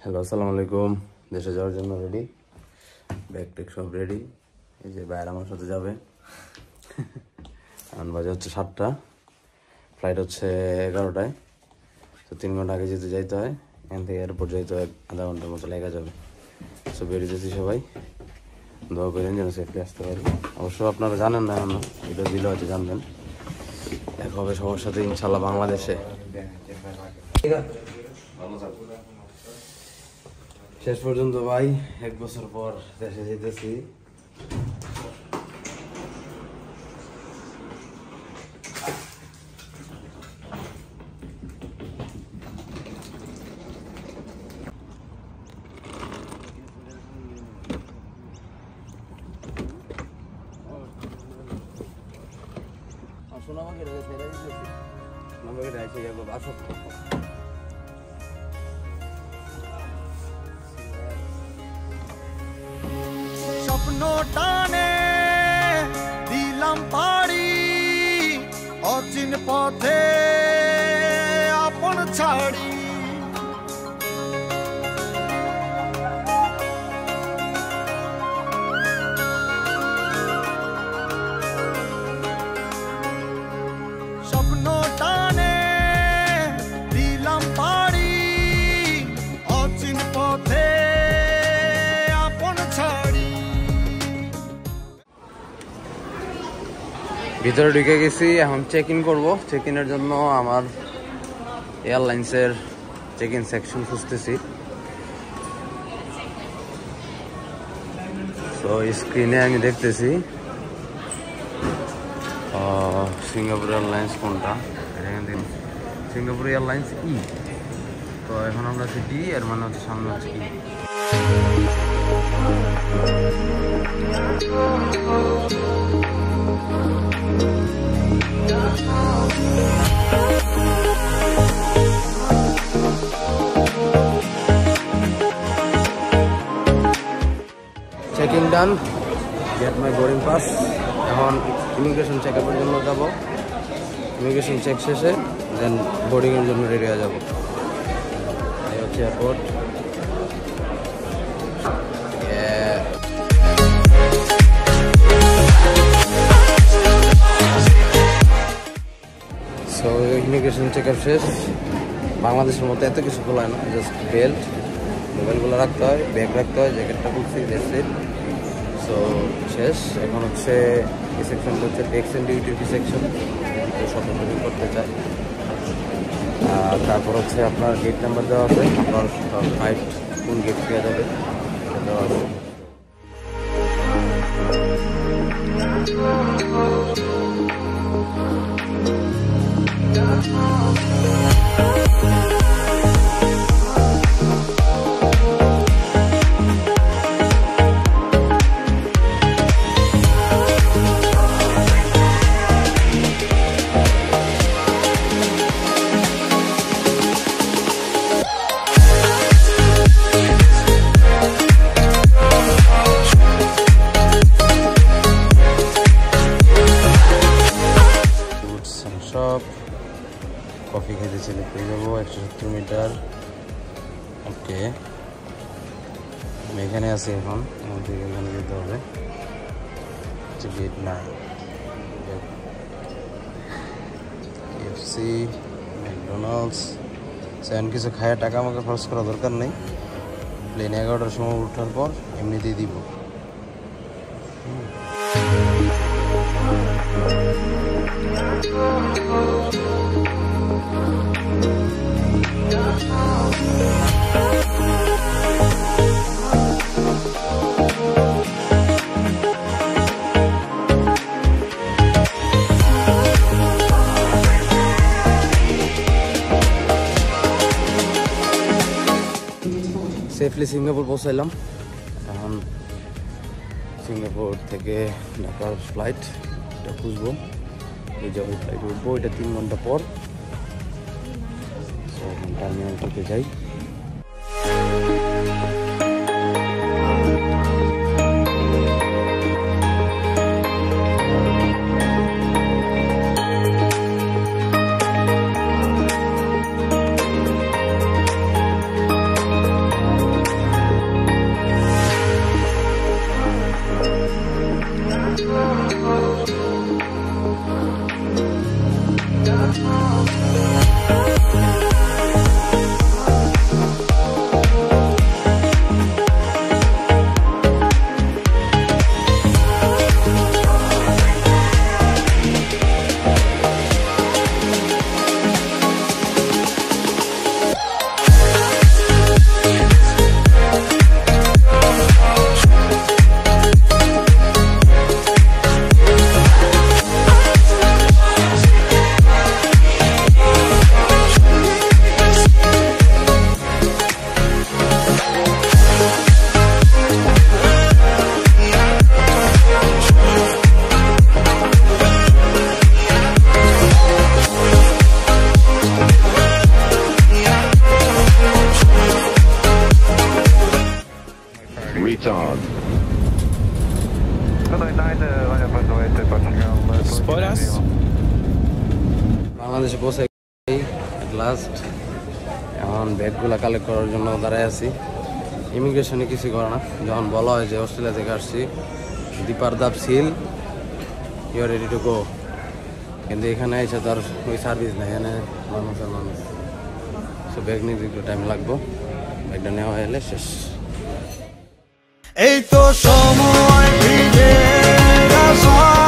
Hello, আসসালামু আলাইকুম। দেশে যাওয়ার জন্য রেডি, ব্যাগ ট্যাগ সব রেডি। এই যে বাইরে আমার সাথে যাবে। এখন বাজে হচ্ছে 7টা, ফ্লাইট হচ্ছে 11টায়। তো 3 ঘন্টা আগে যাইতে হয়। এখান থেকে এয়ারপোর্ট যাইতে হয় আধা ঘন্টার মতো লেগে যাবে। সো বেরিয়েছি সবাই, দোয়া করেন যেন সেফলি আসতে পারি। অবশ্য আপনারা জানেন না, এখন এটা দিলে হয়তো জানবেন। দেখা হবে সবার সাথে ইনশাল্লাহ বাংলাদেশে। শেষ পর্যন্ত ভাই 1 বছর পর দেশে যেতেছি। স্বপ্ন টানে দিলাম পাড়ি অচিন পথে আপন ছাড়ি। স্বপ্ন টানে দিলাম পাড়ি অচিন পথে আপন ছাড়ি। ভিতরে ঢুকে গেছি, এখন চেক ইন করবো। চেক ইনের জন্য আমার এয়ারলাইন্সের চেক ইন সেকশন খুঁজতেছি। তো স্ক্রিনে আমি দেখতেছি সিঙ্গাপুর এয়ারলাইন্স কোনটা। সিঙ্গাপুর এয়ারলাইন্স ই। তো এখন আমরা আছি ডি, এর মানে হচ্ছে সামনে হচ্ছে ই। Checking done, get my boarding pass. এখন ইমিগ্রেশন চেক আপের জন্য যাব। ইমিগ্রেশন চেক শেষে দেন বোর্ডিংয়ের জন্য রেডি হয়ে যাব। এই হচ্ছে airport. So immigration check up শেষ। বাংলাদেশের মতো এত কিছু খোলায় না, জাস্ট বেল্ট, মোবাইলগুলো রাখতে হয়, ব্যাগ রাখতে হয়, জ্যাকেটটা খুলছি, দ্যাটস ইট। সো শেষ। এখন হচ্ছে এই সেকশনটা হচ্ছে tax and duty free section, কেউ স্বপ্ন বুকিং করতে চায়। আর তারপর হচ্ছে আপনার গেট নাম্বার দেওয়া আছে, আপনার ফ্লাইট কোন গেট পেয়ে যাবে সেটা দেওয়া আছে। কফি খেতে চলে পেয়ে যাবো 170 মিটার। ওকে, আমি এখানে আছি এখন, এখান থেকে এখানে যেতে হবে। Gate 9, KFC, McDonald's. সেখানে কিছু খায় টাকা আমাকে খরচ করা দরকার নেই। প্লেন 11টার সময় ওঠার পর এমনিতেই দিব। সেফলি সিঙ্গাপুর পৌঁছাইলাম। এখন সিঙ্গাপুর থেকে ঢাকার ফ্লাইট এটা খুঁজবো। এই যে ওই ফ্লাইট উঠবো, এটা 3 ঘন্টা পর। এখন টার্মিনাল থেকে যাই। retard. Spoilers? বাংলাদেশে পৌঁছে লাস্ট এখন ব্যাগগুলো কালেক্ট করার জন্য দাঁড়ায় আছি। ইমিগ্রেশনে কিছু করে না, যখন বলা হয় যে অস্ট্রেলিয়া থেকে আসছি, দীপার দাব সিল, you are ready to go. কিন্তু এখানে এসে তার ওই সার্ভিস নেই, এখানে মানুষ আর মানুষ। সো ব্যাগ নিতে একটু টাইম লাগবো, ব্যাগটা নেওয়া হলে শেষ। এই তো সময় ফিরে আসা